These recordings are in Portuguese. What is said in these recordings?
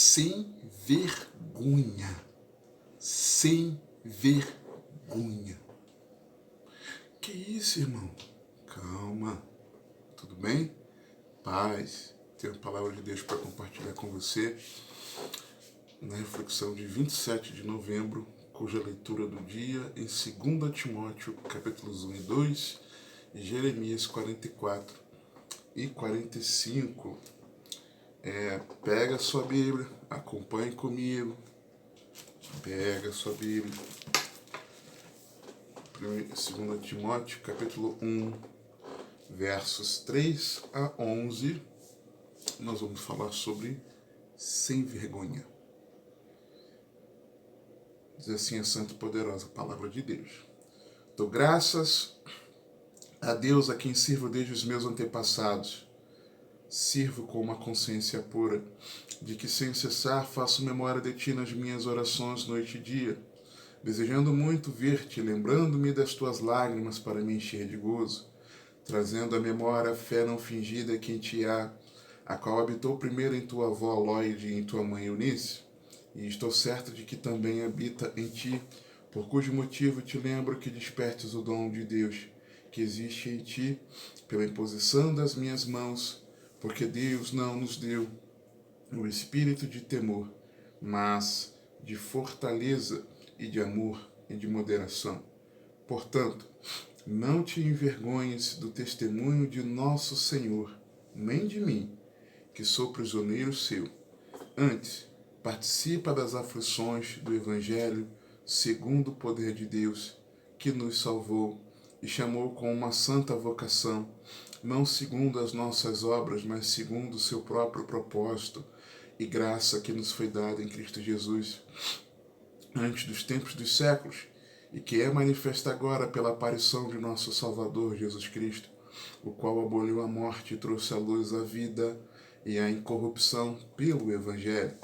sem vergonha. Sem vergonha. Que isso, irmão? Calma. Tudo bem? Paz. Tenho a palavra de Deus para compartilhar com você na reflexão de 27 de novembro, cuja leitura do dia em 2 Timóteo, capítulos 1 e 2, e Jeremias 44 e 45. Pega a sua Bíblia, acompanhe comigo. Pega a sua Bíblia. 2 Timóteo, capítulo 1, versos 3 a 11. Nós vamos falar sobre sem vergonha. Diz assim a santa e poderosa palavra de Deus. Dou graças a Deus a quem sirvo desde os meus antepassados. Sirvo com uma consciência pura, de que sem cessar faço memória de ti nas minhas orações noite e dia, desejando muito ver-te, lembrando-me das tuas lágrimas para me encher de gozo, trazendo à memória a fé não fingida que em ti há, a qual habitou primeiro em tua avó Loide e em tua mãe Eunice, e estou certo de que também habita em ti, por cujo motivo te lembro que despertes o dom de Deus, que existe em ti, pela imposição das minhas mãos, porque Deus não nos deu o espírito de temor, mas de fortaleza e de amor e de moderação. Portanto, não te envergonhes do testemunho de nosso Senhor, nem de mim, que sou prisioneiro seu. Antes, participa das aflições do Evangelho, segundo o poder de Deus, que nos salvou e chamou com uma santa vocação, não segundo as nossas obras, mas segundo o seu próprio propósito e graça que nos foi dada em Cristo Jesus, antes dos tempos dos séculos, e que é manifesta agora pela aparição de nosso Salvador Jesus Cristo, o qual aboliu a morte e trouxe à luz a vida e a incorrupção pelo Evangelho,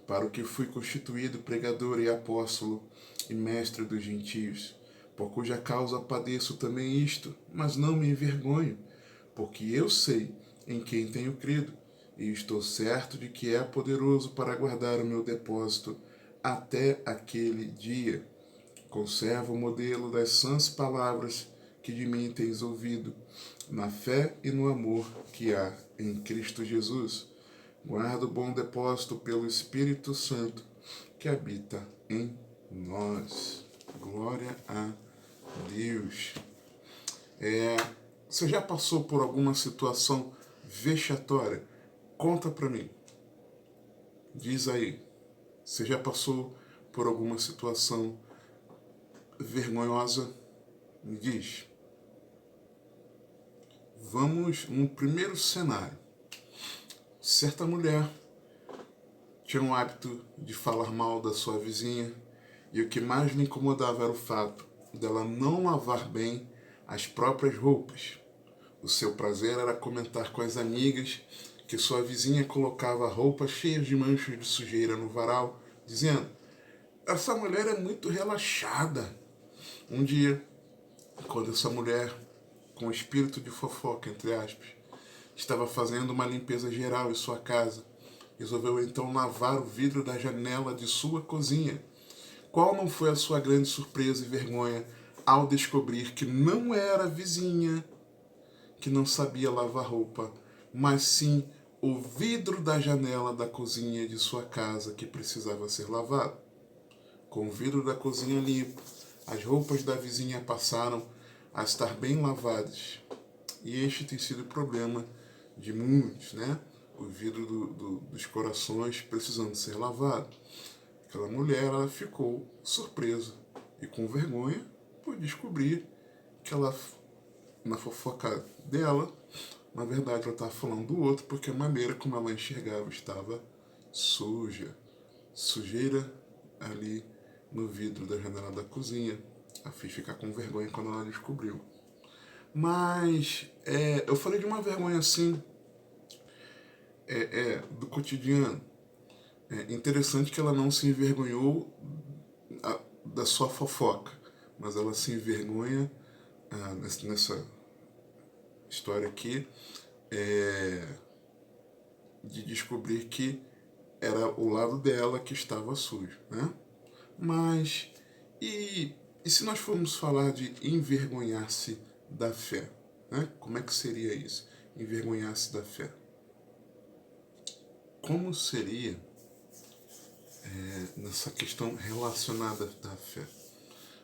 para o que fui constituído pregador e apóstolo e mestre dos gentios, por cuja causa padeço também isto, mas não me envergonho, porque eu sei em quem tenho crido, e estou certo de que é poderoso para guardar o meu depósito até aquele dia. Conservo o modelo das sãs palavras que de mim tens ouvido, na fé e no amor que há em Cristo Jesus. Guardo o bom depósito pelo Espírito Santo que habita em nós. Glória a Deus. Você já passou por alguma situação vexatória? Conta pra mim. Diz aí. Você já passou por alguma situação vergonhosa? Me diz. Vamos no primeiro cenário. Certa mulher tinha um hábito de falar mal da sua vizinha, e o que mais lhe incomodava era o fato dela não lavar bem as próprias roupas. O seu prazer era comentar com as amigas que sua vizinha colocava roupas cheias de manchas de sujeira no varal, dizendo: essa mulher é muito relaxada. Um dia, quando essa mulher, com espírito de fofoca, entre aspas, estava fazendo uma limpeza geral em sua casa, resolveu então lavar o vidro da janela de sua cozinha. Qual não foi a sua grande surpresa e vergonha ao descobrir que não era a vizinha que não sabia lavar roupa, mas sim o vidro da janela da cozinha de sua casa que precisava ser lavado. Com o vidro da cozinha limpo, as roupas da vizinha passaram a estar bem lavadas. E este tem sido o problema de muitos, né? O vidro dos corações precisando ser lavado. Aquela mulher, ela ficou surpresa e com vergonha por descobrir que ela, na fofoca dela, na verdade ela estava falando do outro, porque a maneira como ela enxergava estava suja. Sujeira ali no vidro da janela da cozinha. A fez ficar com vergonha quando ela descobriu. Mas eu falei de uma vergonha assim, do cotidiano. É interessante que ela não se envergonhou da sua fofoca, mas ela se envergonha nessa história aqui de descobrir que era o lado dela que estava sujo, né? Mas, e se nós formos falar de envergonhar-se da fé, né? Como é que seria isso? Envergonhar-se da fé. Como seria nessa questão relacionada da fé?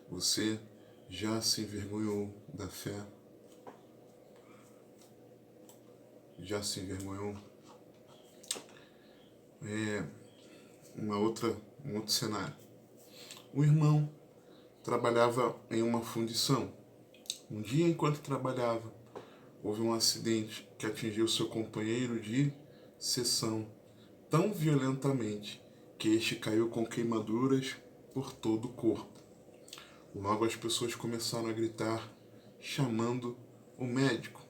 Você já se envergonhou da fé? Já se envergonhou? Um outro cenário. O irmão trabalhava em uma fundição. Um dia, enquanto trabalhava, houve um acidente que atingiu seu companheiro de sessão tão violentamente que este caiu com queimaduras por todo o corpo. Logo as pessoas começaram a gritar, chamando o médico.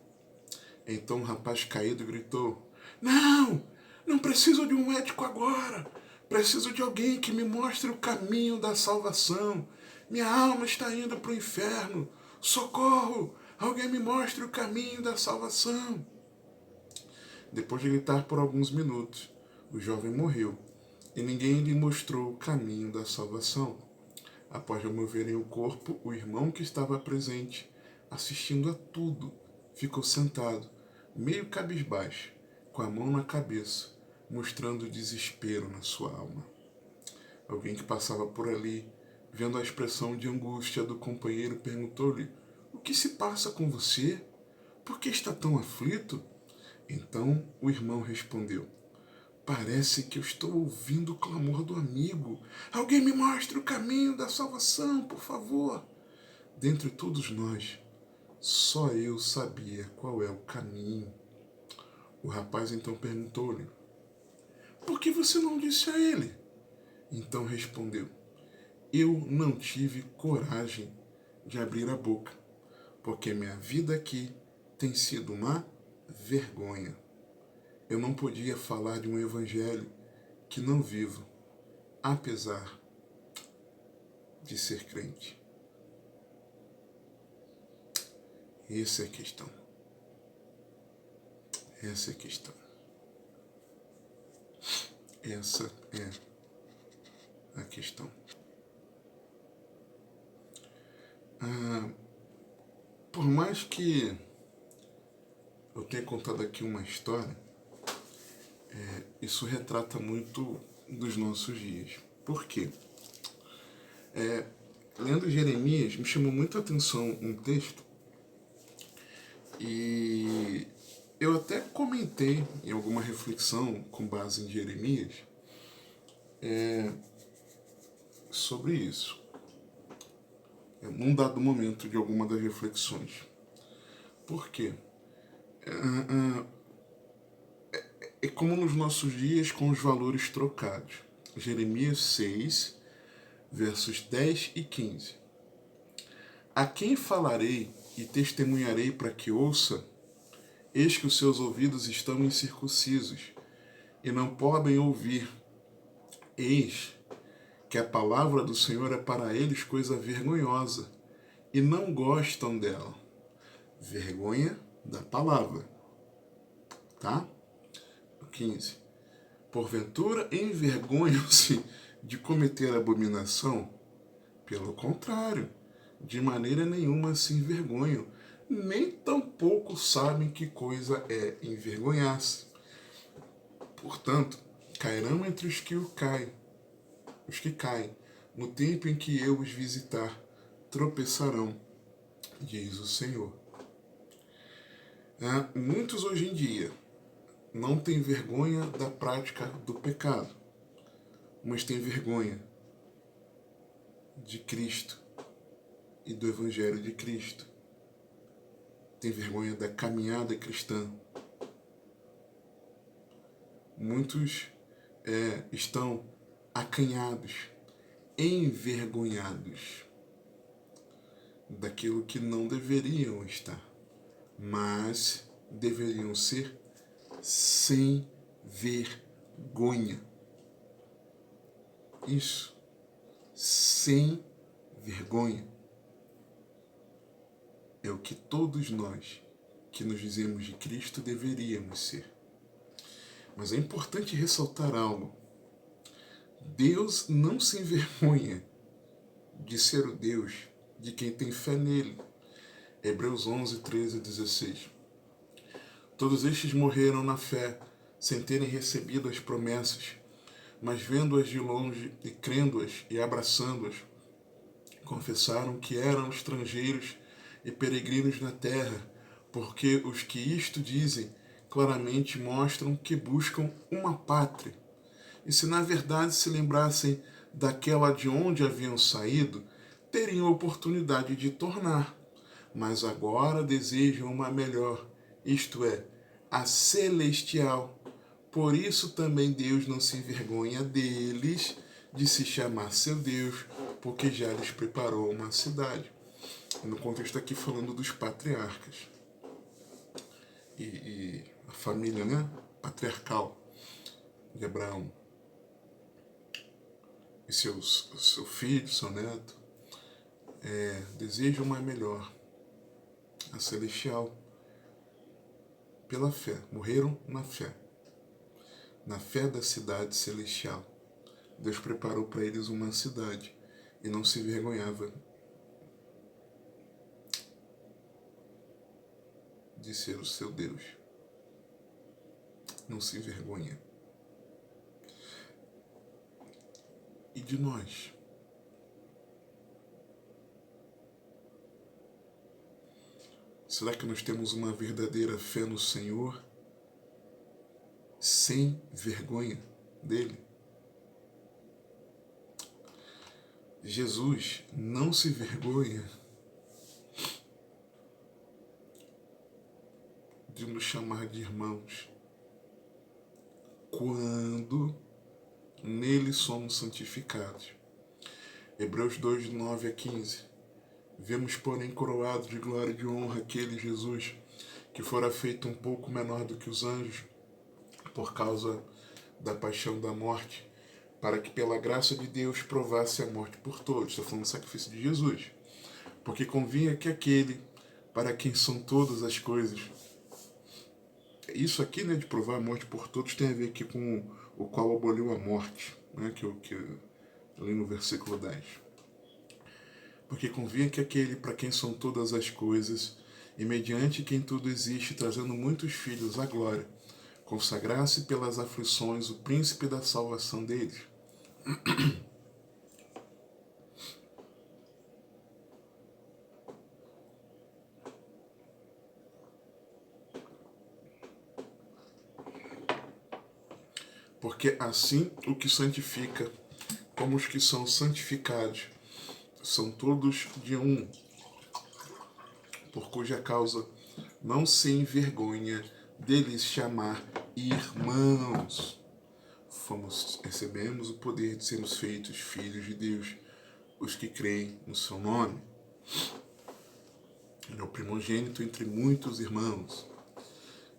Então o rapaz caído gritou: Não! Não preciso de um médico agora! Preciso de alguém que me mostre o caminho da salvação. Minha alma está indo para o inferno. Socorro! Alguém me mostre o caminho da salvação. Depois de gritar por alguns minutos, o jovem morreu e ninguém lhe mostrou o caminho da salvação. Após removerem o corpo, o irmão que estava presente, assistindo a tudo, ficou sentado, meio cabisbaixo, com a mão na cabeça, mostrando desespero na sua alma. Alguém que passava por ali, vendo a expressão de angústia do companheiro, perguntou-lhe: O que se passa com você? Por que está tão aflito? Então o irmão respondeu: Parece que eu estou ouvindo o clamor do amigo. Alguém me mostre o caminho da salvação, por favor. Dentre todos nós, só eu sabia qual é o caminho. O rapaz então perguntou-lhe: Por que você não disse a ele? Então respondeu: Eu não tive coragem de abrir a boca, porque minha vida aqui tem sido uma vergonha. Eu não podia falar de um evangelho que não vivo, apesar de ser crente. Essa é a questão. Essa é a questão. Essa é a questão. Por mais que eu tenha contado aqui uma história, isso retrata muito dos nossos dias. Por quê? Lendo Jeremias, me chamou muito a atenção um texto e eu até comentei em alguma reflexão com base em Jeremias sobre isso, num dado momento de alguma das reflexões. Por quê? É como nos nossos dias com os valores trocados. Jeremias 6, versos 10 e 15. A quem falarei e testemunharei para que ouça? Eis que os seus ouvidos estão incircuncisos e não podem ouvir. Eis que a palavra do Senhor é para eles coisa vergonhosa e não gostam dela. Vergonha da palavra. Tá? 15. Porventura envergonham-se de cometer abominação? Pelo contrário, de maneira nenhuma se envergonham, nem tampouco sabem que coisa é envergonhar-se. Portanto, cairão entre os que caem, no tempo em que eu os visitar, tropeçarão, diz o Senhor. Muitos hoje em dia não têm vergonha da prática do pecado, mas têm vergonha de Cristo e do Evangelho de Cristo. Tem vergonha da caminhada cristã. Muitos estão acanhados, envergonhados daquilo que não deveriam estar, mas deveriam ser sem vergonha. Isso, sem vergonha. É o que todos nós que nos dizemos de Cristo deveríamos ser. Mas é importante ressaltar algo. Deus não se envergonha de ser o Deus de quem tem fé nele. Hebreus 11, 13 e 16. Todos estes morreram na fé, sem terem recebido as promessas, mas vendo-as de longe e crendo-as e abraçando-as, confessaram que eram estrangeiros e peregrinos na terra, porque os que isto dizem claramente mostram que buscam uma pátria. E se na verdade se lembrassem daquela de onde haviam saído, teriam a oportunidade de tornar. Mas agora desejam uma melhor, isto é, a celestial. Por isso também Deus não se envergonha deles de se chamar seu Deus, porque já lhes preparou uma cidade. No contexto aqui falando dos patriarcas. E a família, né? Patriarcal de Abraão. E seu filho, seu neto, desejam uma melhor, a celestial, pela fé. Morreram na fé da cidade celestial. Deus preparou para eles uma cidade e não se envergonhava de ser o seu Deus. Não se envergonha. E de nós? Será que nós temos uma verdadeira fé no Senhor, sem vergonha dele? Jesus não se vergonha de nos chamar de irmãos quando nele somos santificados. Hebreus 2, 9 a 15. Vemos, porém, coroado de glória e de honra aquele Jesus que fora feito um pouco menor do que os anjos por causa da paixão da morte, para que pela graça de Deus provasse a morte por todos. Estou falando do sacrifício de Jesus. Porque convinha que aquele para quem são todas as coisas. Isso aqui, né, de provar a morte por todos, tem a ver aqui com o qual aboliu a morte, né, que eu li no versículo 10. Porque convinha que aquele para quem são todas as coisas, e mediante quem tudo existe, trazendo muitos filhos à glória, consagrasse pelas aflições o príncipe da salvação deles. Porque assim o que santifica, como os que são santificados, são todos de um, por cuja causa não se envergonha deles chamar irmãos. Recebemos o poder de sermos feitos filhos de Deus, os que creem no seu nome. Ele é o primogênito entre muitos irmãos,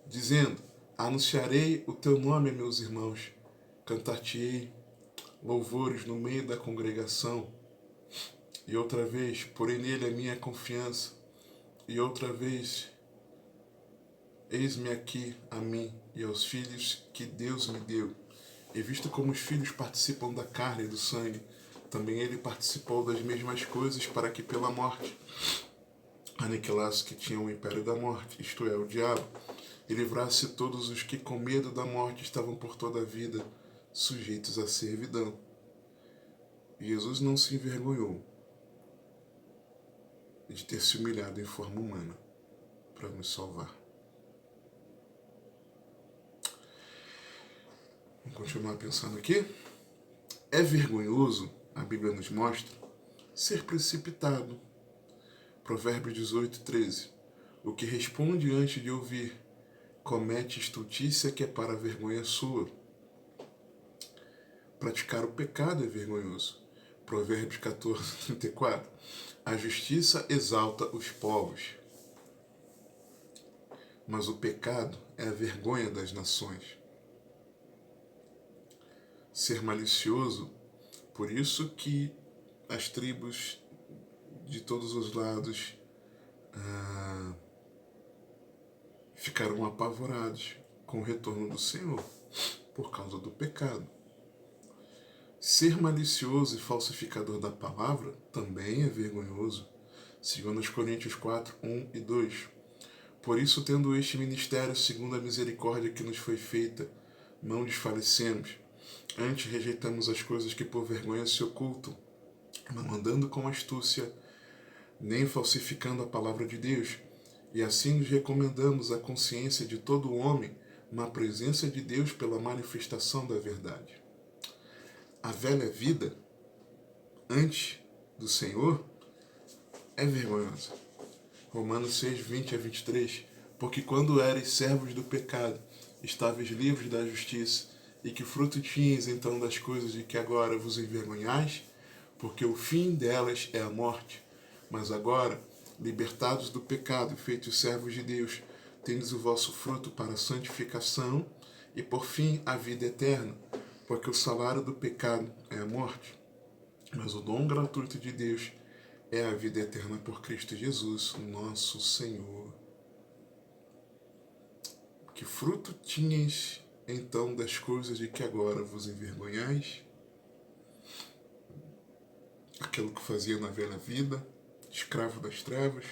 dizendo: anunciarei o teu nome a meus irmãos, cantar-te-ei louvores no meio da congregação. E outra vez, porém nele a minha confiança, e outra vez, eis-me aqui a mim e aos filhos que Deus me deu. E visto como os filhos participam da carne e do sangue, também ele participou das mesmas coisas, para que pela morte aniquilasse que tinha o império da morte, isto é, o diabo, e livrasse todos os que com medo da morte estavam por toda a vida sujeitos à servidão. Jesus não se envergonhou de ter se humilhado em forma humana para nos salvar. Vamos continuar pensando aqui? É vergonhoso, a Bíblia nos mostra, ser precipitado. Provérbios 18, 13. O que responde antes de ouvir, comete estultícia que é para a vergonha sua. Praticar o pecado é vergonhoso. Provérbios 14, 34. A justiça exalta os povos, mas o pecado é a vergonha das nações. Ser malicioso, por isso que as tribos de todos os lados ficaram apavorados com o retorno do Senhor, por causa do pecado. Ser malicioso e falsificador da palavra também é vergonhoso. 2 Coríntios 4, 1 e 2. Por isso, tendo este ministério, segundo a misericórdia que nos foi feita, não desfalecemos. Antes rejeitamos as coisas que por vergonha se ocultam, não andando com astúcia, nem falsificando a palavra de Deus. E assim nos recomendamos à consciência de todo homem, na presença de Deus pela manifestação da verdade. A velha vida, antes do Senhor, é vergonhosa. Romanos 6, 20 a 23. Porque quando erais servos do pecado, estáveis livres da justiça, e que fruto tinhas então das coisas de que agora vos envergonhais? Porque o fim delas é a morte. Mas agora, libertados do pecado e feitos servos de Deus, tendes o vosso fruto para a santificação e por fim a vida eterna. Porque o salário do pecado é a morte, mas o dom gratuito de Deus é a vida eterna por Cristo Jesus, nosso Senhor. Que fruto tinhas então das coisas de que agora vos envergonhais? Aquilo que fazia na velha vida, escravo das trevas.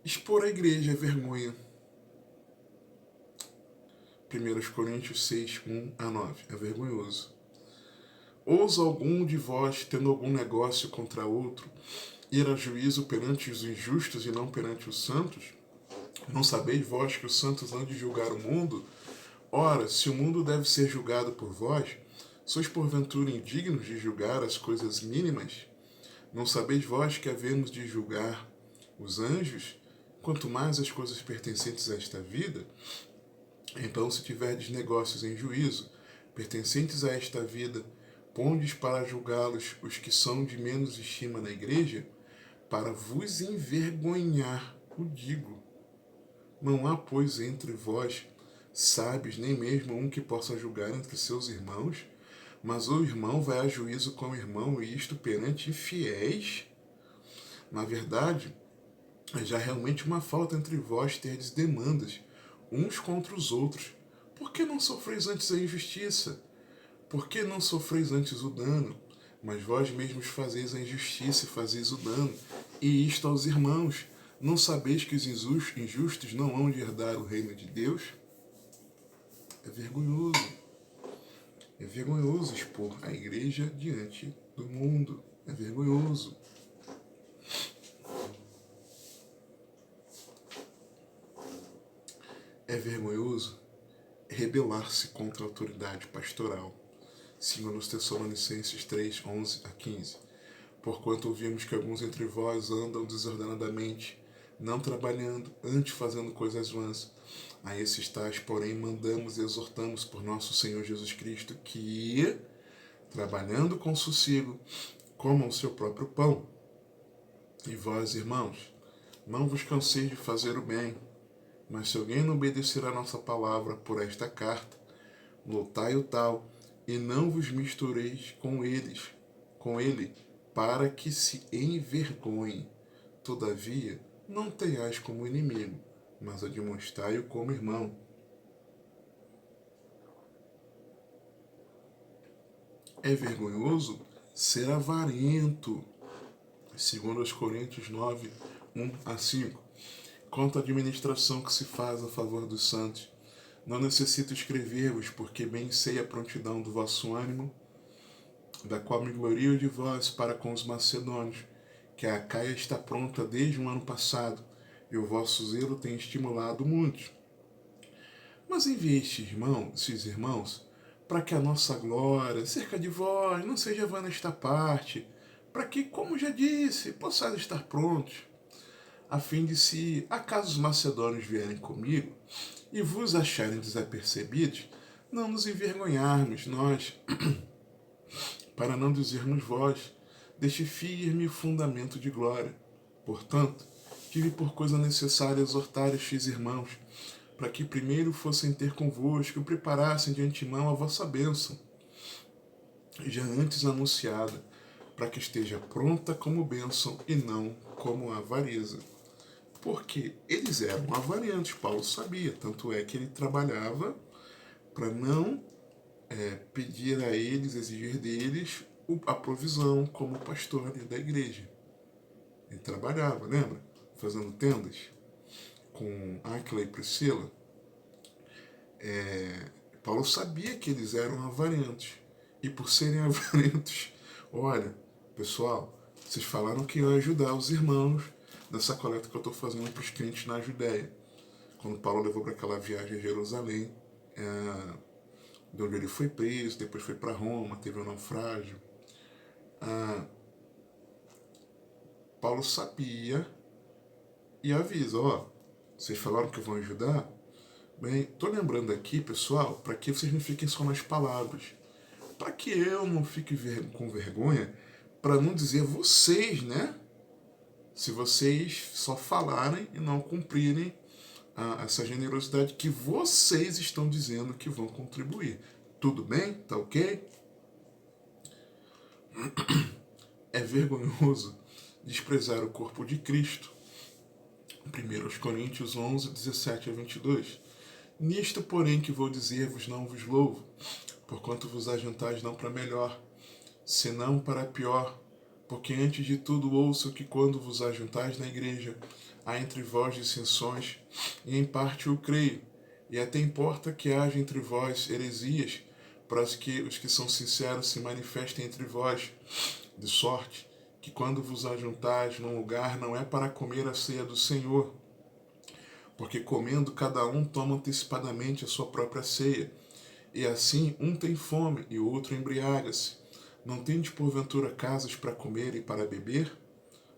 Expor a igreja é vergonha. 1 Coríntios 6, 1 a 9. É vergonhoso. Ousa algum de vós, tendo algum negócio contra outro, ir a juízo perante os injustos e não perante os santos? Não sabeis vós que os santos hão de julgar o mundo? Ora, se o mundo deve ser julgado por vós, sois porventura indignos de julgar as coisas mínimas? Não sabeis vós que havemos de julgar os anjos, quanto mais as coisas pertencentes a esta vida? Então, se tiverdes negócios em juízo, pertencentes a esta vida, pondes para julgá-los os que são de menos estima na igreja, para vos envergonhar, o digo. Não há, pois, entre vós sábios, nem mesmo um que possa julgar entre seus irmãos, mas o irmão vai a juízo com o irmão, e isto perante infiéis? Na verdade, é já realmente uma falta entre vós terdes demandas, uns contra os outros. Por que não sofreis antes a injustiça? Por que não sofreis antes o dano? Mas vós mesmos fazeis a injustiça e fazeis o dano, e isto aos irmãos. Não sabeis que os injustos não hão de herdar o reino de Deus? É vergonhoso. É vergonhoso expor a igreja diante do mundo. É vergonhoso. É vergonhoso rebelar-se contra a autoridade pastoral. 2 Tessalonicenses 3, 11 a 15. Porquanto ouvimos que alguns entre vós andam desordenadamente, não trabalhando, antes fazendo coisas vãs. A esses tais, porém, mandamos e exortamos por nosso Senhor Jesus Cristo que, trabalhando com sossego, comam o seu próprio pão. E vós, irmãos, não vos canseis de fazer o bem, mas se alguém não obedecer a nossa palavra por esta carta, lutai o tal, e não vos mistureis com ele, para que se envergonhe. Todavia, não tenhais como inimigo, mas admoestai-o como irmão. É vergonhoso ser avarento. 2 Coríntios 9, 1 a 5. Quanto à administração que se faz a favor dos santos, não necessito escrever-vos, porque bem sei a prontidão do vosso ânimo, da qual me glorio de vós para com os macedônios, que a Acaia está pronta desde o ano passado, e o vosso zelo tem estimulado muitos. Mas enviei esses irmãos, para que a nossa glória cerca de vós não seja vã nesta parte, para que, como já disse, possais estar prontos, a fim de, se acaso os macedônios vierem comigo e vos acharem desapercebidos, não nos envergonharmos nós, para não dizermos vós, deste firme fundamento de glória. Portanto, tive por coisa necessária exortar estes irmãos, para que primeiro fossem ter convosco e preparassem de antemão a vossa bênção, já antes anunciada, para que esteja pronta como bênção e não como avareza. Porque eles eram avarentos, Paulo sabia, tanto é que ele trabalhava para não pedir a eles, exigir deles a provisão como pastor ali da igreja. Ele trabalhava, lembra? Fazendo tendas com Áquila e Priscila. Paulo sabia que eles eram avarentos. E por serem avarentos, olha, pessoal, vocês falaram que iam ajudar os irmãos nessa coleta que eu estou fazendo para os crentes na Judéia. Quando Paulo levou para aquela viagem a Jerusalém, de onde ele foi preso, depois foi para Roma, teve um naufrágio. Paulo sabia e avisa, vocês falaram que vão ajudar? Bem, tô lembrando aqui, pessoal, para que vocês não fiquem só nas palavras. Para que eu não fique com vergonha, para não dizer vocês, né? Se vocês só falarem e não cumprirem essa generosidade que vocês estão dizendo que vão contribuir. Tudo bem? Tá ok? É vergonhoso desprezar o corpo de Cristo. 1 Coríntios 11, 17 a 22. Nisto, porém, que vou dizer-vos, não vos louvo, porquanto vos ajuntais não para melhor, senão para pior, porque antes de tudo ouço que quando vos ajuntais na igreja, há entre vós dissensões, e em parte o creio, e até importa que haja entre vós heresias, para que os que são sinceros se manifestem entre vós, de sorte que quando vos ajuntais num lugar não é para comer a ceia do Senhor, porque comendo cada um toma antecipadamente a sua própria ceia, e assim um tem fome e o outro embriaga-se. Não tendes porventura casas para comer e para beber?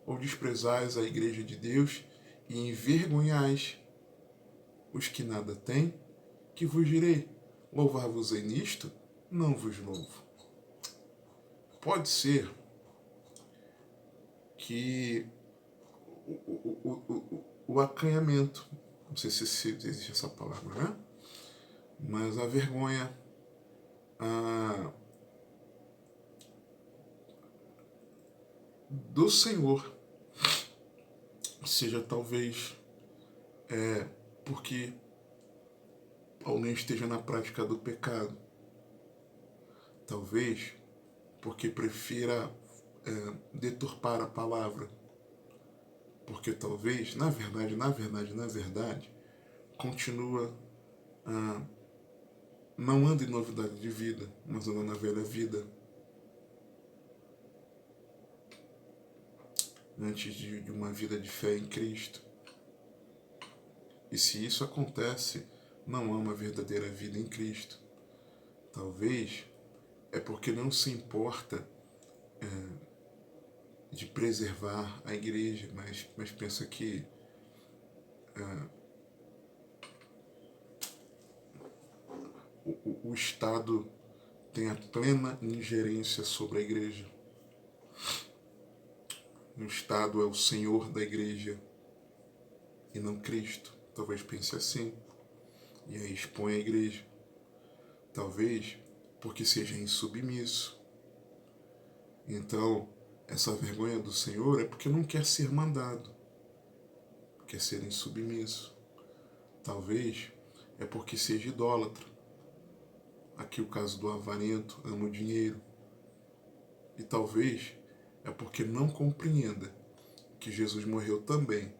Ou desprezais a igreja de Deus e envergonhais os que nada têm? Que vos direi? Louvar-vos-ei nisto? Não vos louvo. Pode ser que o acanhamento, não sei se existe essa palavra, né? Mas a vergonha, do Senhor seja talvez porque alguém esteja na prática do pecado, talvez porque prefira deturpar a palavra, porque talvez, na verdade, continua, não anda em novidade de vida, mas anda na velha vida, antes de uma vida de fé em Cristo. E se isso acontece, não há uma verdadeira vida em Cristo. Talvez é porque não se importa de preservar a igreja, mas pensa que o Estado tem a plena ingerência sobre a igreja. O Estado é o Senhor da igreja e não Cristo. Talvez pense assim. E aí expõe a igreja. Talvez porque seja insubmisso. Então, essa vergonha do Senhor é porque não quer ser mandado. Quer ser insubmisso. Talvez é porque seja idólatra. Aqui o caso do avarento, ama o dinheiro. E talvez é porque não compreenda que Jesus morreu também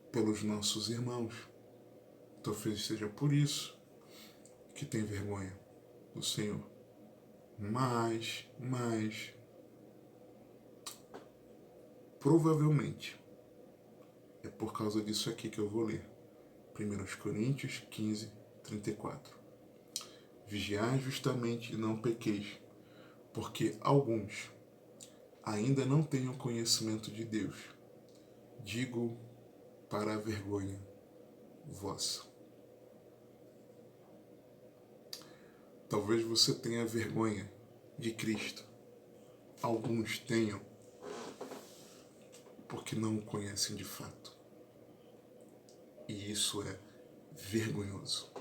pelos nossos irmãos. Talvez seja por isso que tem vergonha do Senhor. Mas, provavelmente, é por causa disso aqui que eu vou ler. 1 Coríntios 15, 34. Vigiai justamente e não pequeis, porque alguns ainda não têm o conhecimento de Deus. Digo para a vergonha vossa. Talvez você tenha vergonha de Cristo. Alguns tenham, porque não o conhecem de fato. E isso é vergonhoso.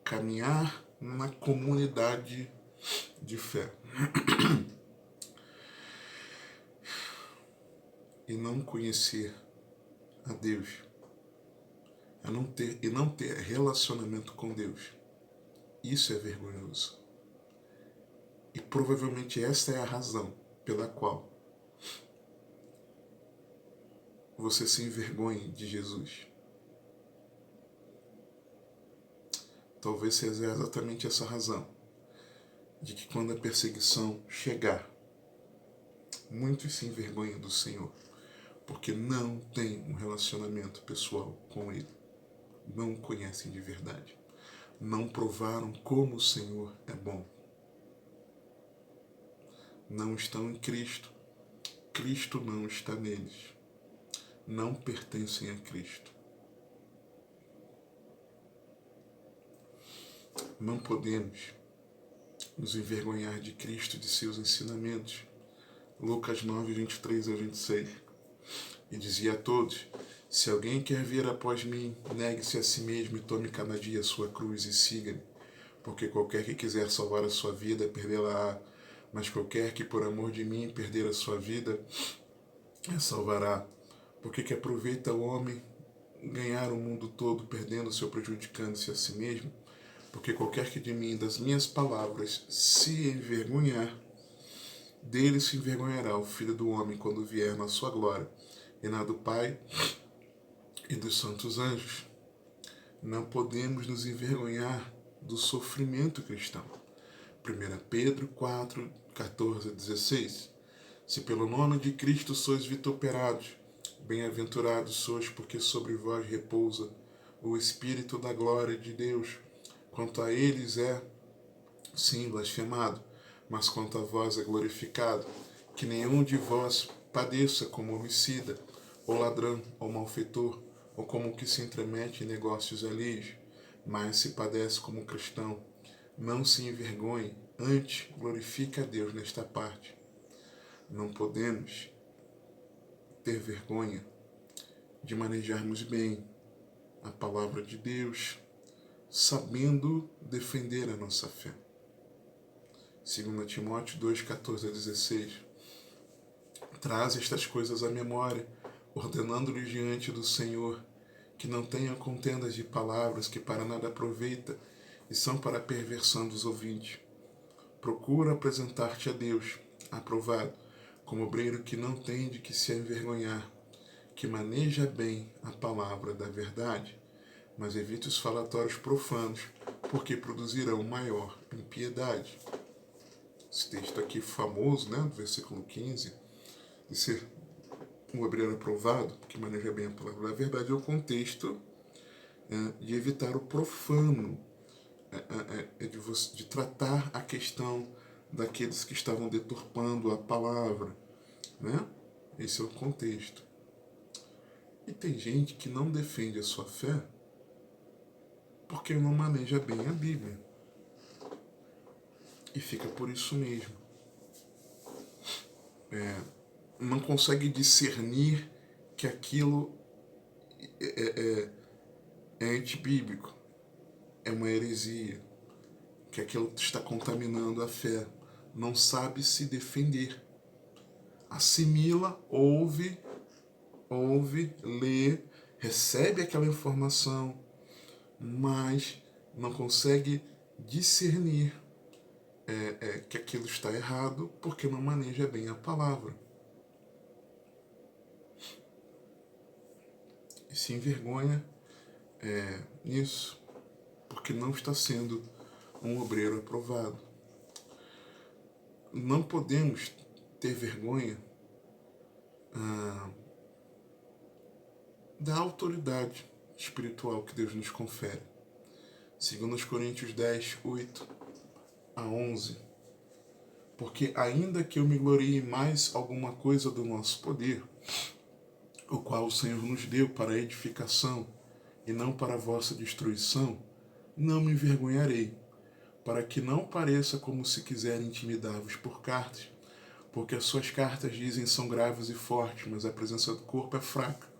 Caminhar na comunidade de fé e não conhecer a Deus, e não ter relacionamento com Deus, Isso é vergonhoso. E provavelmente esta é a razão pela qual você se envergonhe de Jesus. Talvez seja exatamente essa razão, de que quando a perseguição chegar, muitos se envergonham do Senhor, porque não têm um relacionamento pessoal com Ele, não o conhecem de verdade, não provaram como o Senhor é bom, não estão em Cristo, Cristo não está neles, não pertencem a Cristo. Não podemos nos envergonhar de Cristo e de seus ensinamentos. Lucas 9, 23 a 26. E dizia a todos: se alguém quer vir após mim, negue-se a si mesmo e tome cada dia a sua cruz e siga-me. Porque qualquer que quiser salvar a sua vida, perdê-la-á. Mas qualquer que por amor de mim perder a sua vida, a salvará. Porque que aproveita o homem ganhar o mundo todo, perdendo-se ou prejudicando-se a si mesmo? Porque qualquer que de mim, das minhas palavras, se envergonhar, dele se envergonhará o Filho do Homem quando vier na sua glória, e na do Pai e dos santos anjos. Não podemos nos envergonhar do sofrimento cristão. 1 Pedro 4, 14 a 16. Se pelo nome de Cristo sois vituperados, bem-aventurados sois, porque sobre vós repousa o Espírito da glória de Deus. Quanto a eles é, sim, blasfemado, mas quanto a vós é glorificado. Que nenhum de vós padeça como homicida, ou ladrão, ou malfeitor, ou como que se intromete em negócios alheios, mas se padece como cristão, não se envergonhe, antes glorifique a Deus nesta parte. Não podemos ter vergonha de manejarmos bem a palavra de Deus, sabendo defender a nossa fé. 2 Timóteo 2, 14 a 16. Traz estas coisas à memória, ordenando-lhes diante do Senhor, que não tenham contendas de palavras que para nada aproveita e são para a perversão dos ouvintes. Procura apresentar-te a Deus, aprovado, como obreiro que não tem de que se envergonhar, que maneja bem a palavra da verdade, mas evite os falatórios profanos, porque produzirão maior impiedade. Esse texto aqui famoso, né, do versículo 15, de ser um obreiro aprovado, que maneja bem a palavra da verdade, é o contexto de evitar o profano, de tratar a questão daqueles que estavam deturpando a palavra, né? Esse é o contexto. E tem gente que não defende a sua fé porque não maneja bem a Bíblia. E fica por isso mesmo. Não consegue discernir que aquilo é antibíblico, é uma heresia, que aquilo está contaminando a fé. Não sabe se defender. Assimila, ouve, lê, recebe aquela informação, mas não consegue discernir que aquilo está errado porque não maneja bem a palavra. E se envergonha nisso, porque não está sendo um obreiro aprovado. Não podemos ter vergonha da autoridade espiritual que Deus nos confere. 2 Coríntios 10, 8 a 11. Porque ainda que eu me glorie mais alguma coisa do nosso poder, o qual o Senhor nos deu para a edificação e não para a vossa destruição, não me envergonharei, para que não pareça como se quiser intimidar-vos por cartas, porque as suas cartas dizem são graves e fortes, mas a presença do corpo é fraca,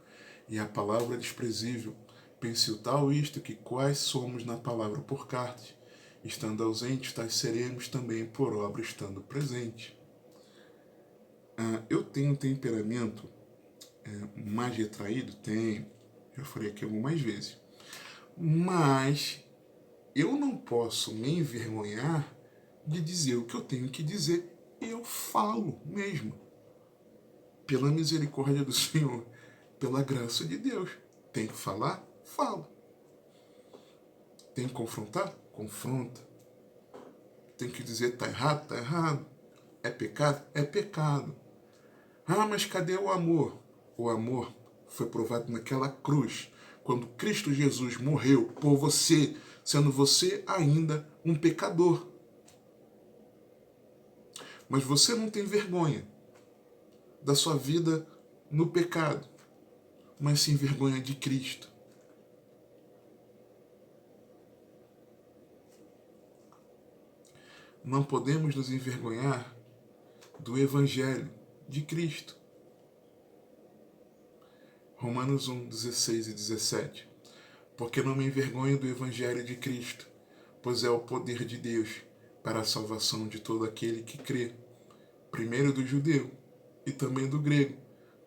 e a palavra é desprezível. Pense o tal isto, que quais somos na palavra por cartas, estando ausentes, tais seremos também por obra estando presentes. Eu tenho um temperamento mais retraído? Tenho. Já falei aqui algumas vezes. Mas eu não posso me envergonhar de dizer o que eu tenho que dizer. E eu falo mesmo. Pela misericórdia do Senhor, pela graça de Deus. Tem que falar? Falo. Tem que confrontar? Confronta. Tem que dizer tá errado? Tá errado. É pecado? É pecado. Ah, mas cadê o amor? O amor foi provado naquela cruz, quando Cristo Jesus morreu por você, sendo você ainda um pecador. Mas você não tem vergonha da sua vida no pecado, mas sim vergonha de Cristo. Não podemos nos envergonhar do Evangelho de Cristo. Romanos 1, 16 e 17. Porque não me envergonho do Evangelho de Cristo, pois é o poder de Deus para a salvação de todo aquele que crê, primeiro do judeu e também do grego,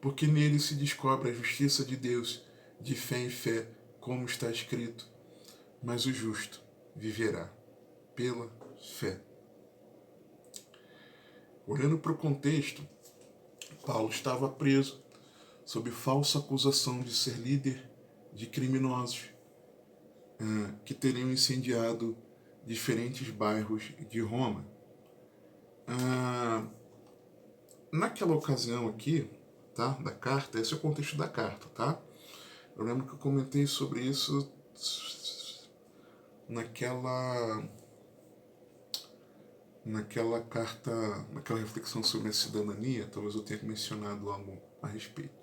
porque nele se descobre a justiça de Deus, de fé em fé, como está escrito. Mas o justo viverá pela fé. Olhando para o contexto, Paulo estava preso sob falsa acusação de ser líder de criminosos que teriam incendiado diferentes bairros de Roma. Naquela ocasião aqui, tá, da carta, esse é o contexto da carta, tá? Eu lembro que eu comentei sobre isso naquela carta, naquela reflexão sobre a cidadania, talvez eu tenha mencionado algo a respeito.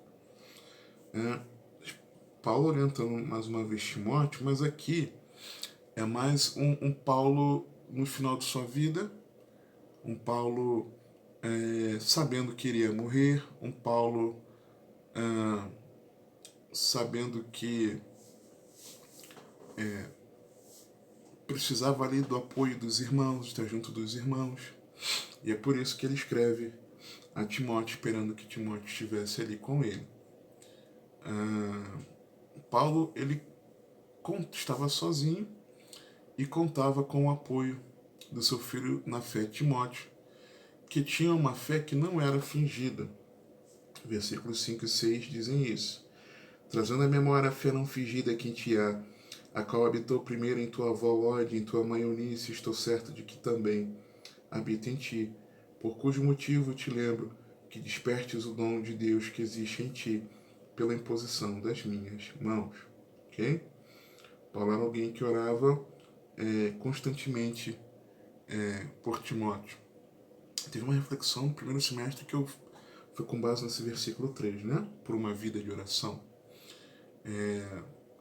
Paulo orientando mais uma vez Timóteo, mas aqui é mais um Paulo no final de sua vida, um Paulo sabendo que iria morrer, um Paulo sabendo que precisava ali do apoio dos irmãos, estar junto dos irmãos. E é por isso que ele escreve a Timóteo, esperando que Timóteo estivesse ali com ele. Paulo, ele estava sozinho e contava com o apoio do seu filho na fé, Timóteo, que tinha uma fé que não era fingida. Versículos 5 e 6 dizem isso. Trazendo à memória a fé não fingida que em ti há, a qual habitou primeiro em tua avó Lode, em tua mãe Eunice, estou certo de que também habita em ti, por cujo motivo te lembro que despertes o dom de Deus que existe em ti, pela imposição das minhas mãos. Ok? Paulo era alguém que orava constantemente por Timóteo. Teve uma reflexão no primeiro semestre que foi com base nesse versículo 3, né? Por uma vida de oração.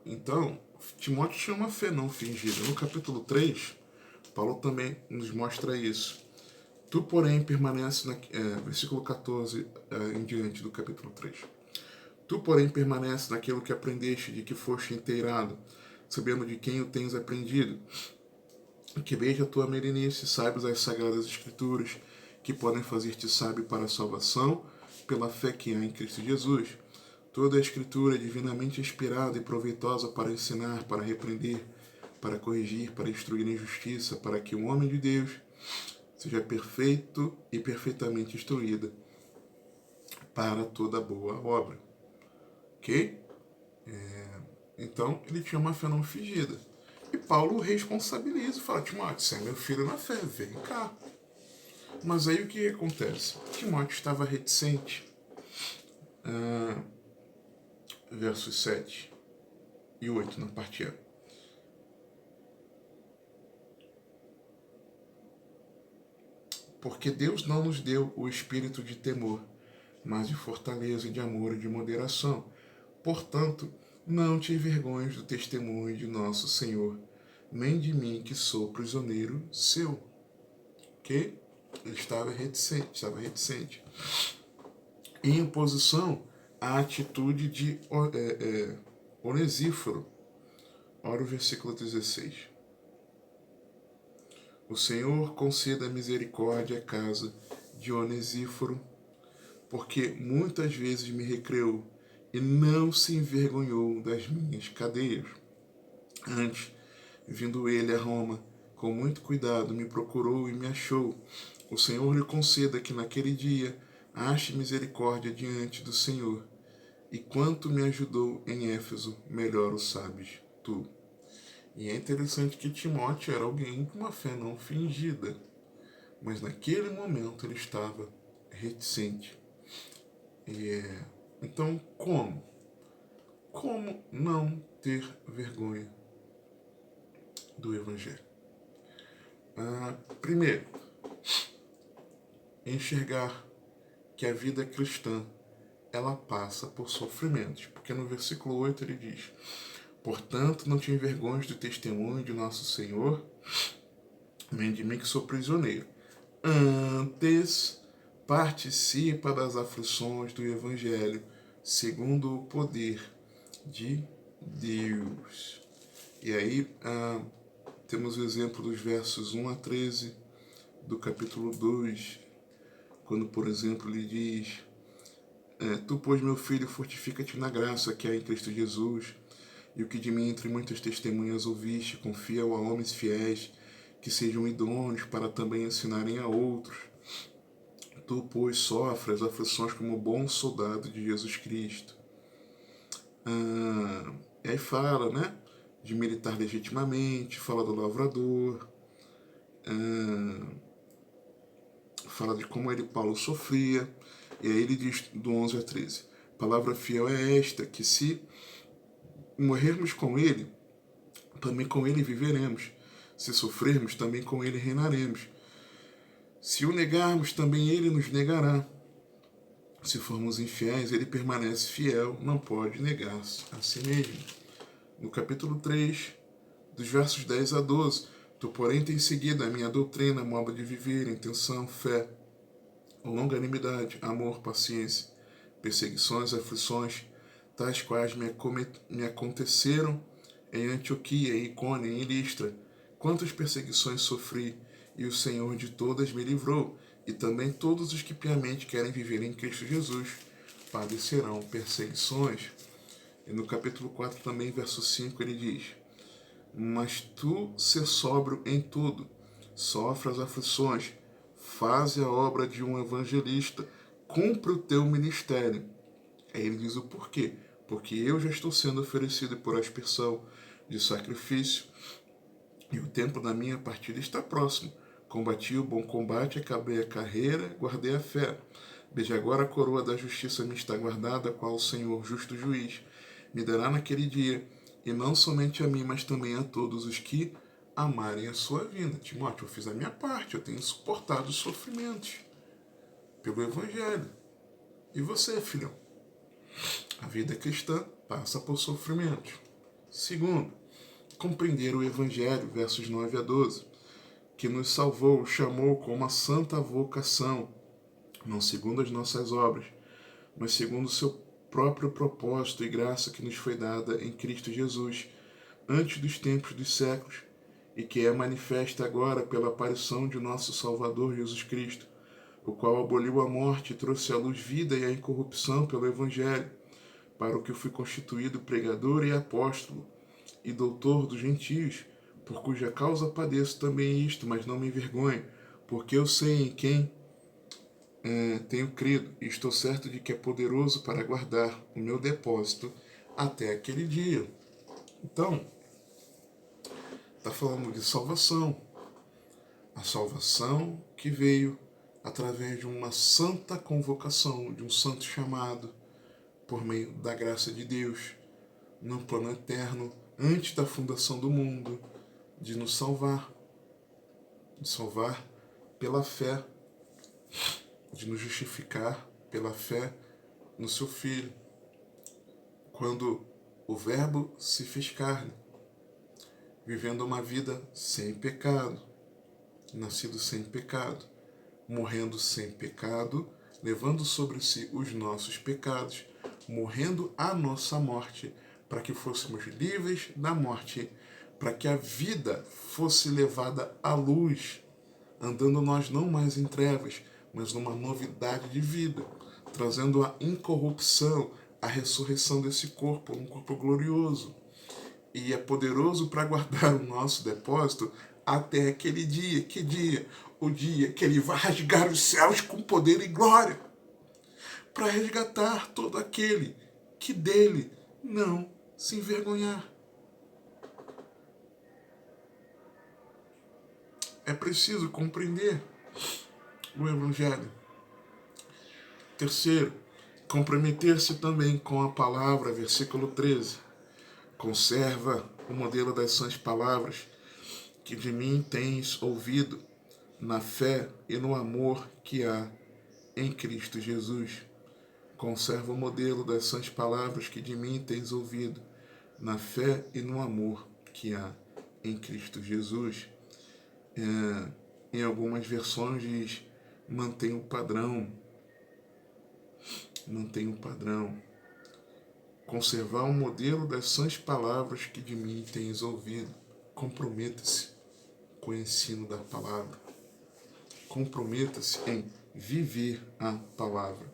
Então, Timóteo tinha uma fé não fingida. No capítulo 3, Paulo também nos mostra isso. Tu, porém, permanece versículo 14 em diante do capítulo 3. Tu, porém, permanece naquilo que aprendeste, de que foste inteirado, sabendo de quem o tens aprendido, que desde a tua meninice saibas as sagradas escrituras, que podem fazer-te sábio para a salvação, pela fé que há em Cristo Jesus. Toda a escritura é divinamente inspirada e proveitosa para ensinar, para repreender, para corrigir, para instruir em justiça, para que o homem de Deus seja perfeito e perfeitamente instruído para toda boa obra. Ok? Então, ele tinha uma fé não fingida. E Paulo o responsabiliza e fala, Timóteo, você é meu filho na fé, vem cá. Mas aí o que acontece? Timóteo estava reticente. Versos 7 e 8 na parte A. Porque Deus não nos deu o espírito de temor, mas de fortaleza, de amor e de moderação. Portanto, não te envergonhes do testemunho de nosso Senhor, nem de mim que sou prisioneiro seu. Ok? Ele estava reticente. Em oposição à atitude de Onesíforo. Olha o versículo 16. O Senhor conceda misericórdia à casa de Onesíforo, porque muitas vezes me recreou e não se envergonhou das minhas cadeias. Antes, Vindo ele a Roma, com muito cuidado me procurou e me achou. O Senhor lhe conceda que naquele dia ache misericórdia diante do Senhor. E quanto me ajudou em Éfeso, melhor o sabes tu. E é interessante que Timóteo era alguém com uma fé não fingida, mas naquele momento ele estava reticente. Então, como? Como não ter vergonha do Evangelho? Primeiro, enxergar que a vida cristã ela passa por sofrimentos, porque no versículo 8 ele diz: portanto, não te envergonhes do testemunho de nosso Senhor, nem de mim que sou prisioneiro. Antes, participa das aflições do Evangelho, segundo o poder de Deus. E aí, temos o exemplo dos versos 1 a 13 do capítulo 2, quando, por exemplo, ele diz: tu, pois, meu filho, fortifica-te na graça que há em Cristo Jesus, e o que de mim entre muitas testemunhas ouviste, confia a homens fiéis, que sejam idôneos para também ensinarem a outros. Tu, pois, sofre as aflições como bom soldado de Jesus Cristo. E aí fala, né, de militar legitimamente, fala do lavrador, fala de como ele, Paulo, sofria, e aí ele diz do 11 a 13, palavra fiel é esta, que se morrermos com ele, também com ele viveremos, se sofrermos, também com ele reinaremos. Se o negarmos, também ele nos negará. Se formos infiéis, ele permanece fiel, não pode negar-se a si mesmo. No capítulo 3, dos versos 10 a 12, tu, porém, tens seguido a minha doutrina, modo de viver, intenção, fé, longanimidade, amor, paciência, perseguições, aflições, tais quais me aconteceram em Antioquia, em Icônio, em Listra. Quantas perseguições sofri, e o Senhor de todas me livrou, e também todos os que piamente querem viver em Cristo Jesus padecerão perseguições. E no capítulo 4 também, verso 5, ele diz: mas tu ser sóbrio em tudo, sofre as aflições, faze a obra de um evangelista, cumpre o teu ministério. Aí ele diz o porquê. Porque eu já estou sendo oferecido por aspersão de sacrifício, e o tempo da minha partida está próximo. Combati o bom combate, acabei a carreira, guardei a fé. Veja agora a coroa da justiça me está guardada, a qual o Senhor, justo juiz, me dará naquele dia, e não somente a mim, mas também a todos os que amarem a sua vinda. Timóteo, eu fiz a minha parte, eu tenho suportado os sofrimentos pelo Evangelho. E você, filhão? A vida cristã passa por sofrimentos. Segundo, compreender o Evangelho, versos 9 a 12, que nos salvou, chamou com uma santa vocação, não segundo as nossas obras, mas segundo o seu próprio propósito e graça que nos foi dada em Cristo Jesus, antes dos tempos dos séculos, e que é manifesta agora pela aparição de nosso Salvador Jesus Cristo, o qual aboliu a morte e trouxe à luz vida e a incorrupção pelo Evangelho, para o que fui constituído pregador e apóstolo, e doutor dos gentios, por cuja causa padeço também isto, mas não me envergonho, porque eu sei em quem tenho crido, e estou certo de que é poderoso para guardar o meu depósito até aquele dia. Então, está falando de salvação. A salvação que veio através de uma santa convocação, de um santo chamado, por meio da graça de Deus, no plano eterno, antes da fundação do mundo, de nos salvar. De salvar pela fé, de nos justificar pela fé no seu Filho, quando o Verbo se fez carne, vivendo uma vida sem pecado, nascido sem pecado, morrendo sem pecado, levando sobre si os nossos pecados, morrendo a nossa morte, para que fôssemos livres da morte, para que a vida fosse levada à luz, andando nós não mais em trevas, mas numa novidade de vida, trazendo a incorrupção, a ressurreição desse corpo, um corpo glorioso. e é poderoso para guardar o nosso depósito até aquele dia. Que dia? O dia que ele vai rasgar os céus com poder e glória, para resgatar todo aquele que dele não se envergonhar. É preciso compreender o Evangelho. Terceiro, comprometer-se também com a palavra, versículo 13. Conserva o modelo das sãs palavras que de mim tens ouvido, na fé e no amor que há em Cristo Jesus. Conserva o modelo das sãs palavras que de mim tens ouvido, na fé e no amor que há em Cristo Jesus. Em algumas versões diz, mantém o padrão. Mantém o padrão. Conservar o modelo das sãs palavras que de mim tens ouvido. Comprometa-se com o ensino da palavra. Comprometa-se em viver a palavra.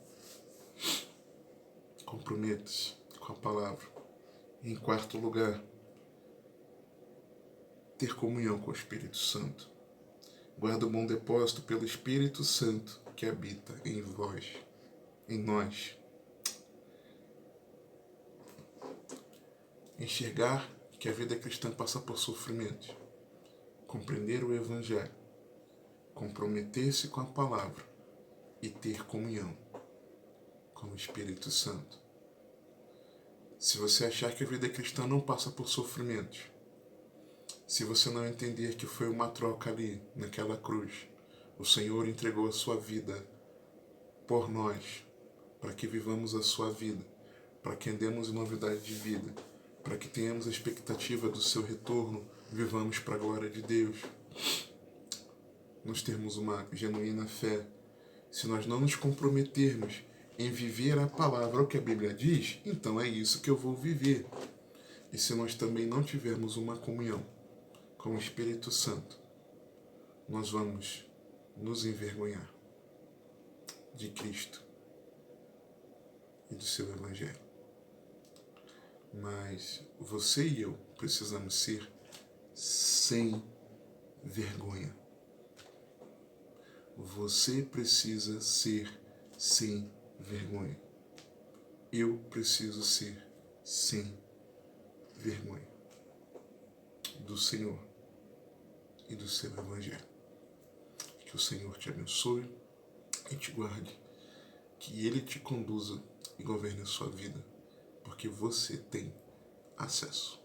Comprometa-se com a palavra. Em quarto lugar, ter comunhão com o Espírito Santo. Guarda o bom depósito pelo Espírito Santo que habita em vós, em nós. Enxergar que a vida cristã passa por sofrimentos. Compreender o Evangelho. Comprometer-se com a palavra e ter comunhão com o Espírito Santo. Se você achar que a vida cristã não passa por sofrimentos, se você não entender que foi uma troca ali, naquela cruz, o Senhor entregou a sua vida por nós, para que vivamos a sua vida, para que andemos em novidade de vida, para que tenhamos a expectativa do seu retorno, vivamos para a glória de Deus. Nós temos uma genuína fé. Se nós não nos comprometermos em viver a palavra, o que a Bíblia diz, então é isso que eu vou viver. E se nós também não tivermos uma comunhão com o Espírito Santo, nós vamos nos envergonhar de Cristo e do seu Evangelho. Mas você e eu precisamos ser sem vergonha. Você precisa ser sem vergonha. Eu preciso ser sem vergonha do Senhor e do seu Evangelho. Que o Senhor te abençoe e te guarde. Que Ele te conduza e governe a sua vida, porque você tem acesso.